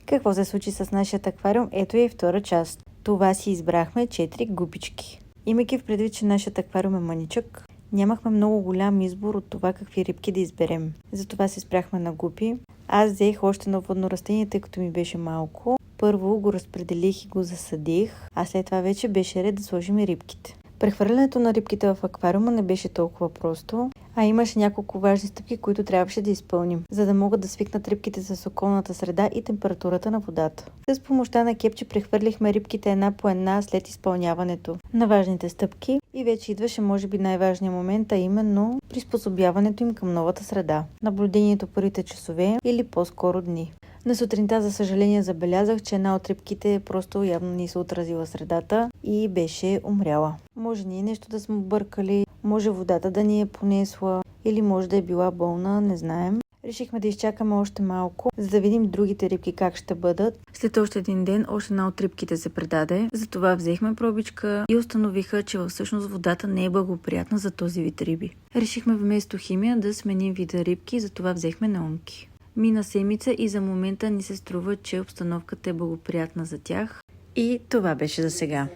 Какво се случи с нашия аквариум? Ето и втора част. Това си избрахме 4 гупички. Имайки в предвид, че нашият аквариум е мъничък, нямахме много голям избор от това какви рибки да изберем. Затова се спряхме на гупи. Аз взех още на водно растение, тъй като ми беше малко. Първо го разпределих и го засадих, а след това вече беше ред да сложим и рибките. Прехвърлянето на рибките в аквариума не беше толкова просто, а имаше няколко важни стъпки, които трябваше да изпълним, за да могат да свикнат рибките с околната среда и температурата на водата. С помощта на кепче прехвърлихме рибките една по една след изпълняването на важните стъпки и вече идваше може би най-важният момент, а именно приспособяването им към новата среда. Наблюдението първите часове или по-скоро дни. На сутринта, за съжаление, забелязах, че една от рибките просто явно ни се отразила средата и беше умряла. Може ние нещо да сме объркали, може водата да ни е понесла или може да е била болна, не знаем. Решихме да изчакаме още малко, за да видим другите рибки как ще бъдат. След още един ден, още една от рибките се предаде. Затова взехме пробичка и установиха, че всъщност водата не е благоприятна за този вид риби. Решихме вместо химия да сменим вида рибки, затова взехме неумки. Мина седмица и за момента ни се струва, че обстановката е благоприятна за тях. И това беше за сега.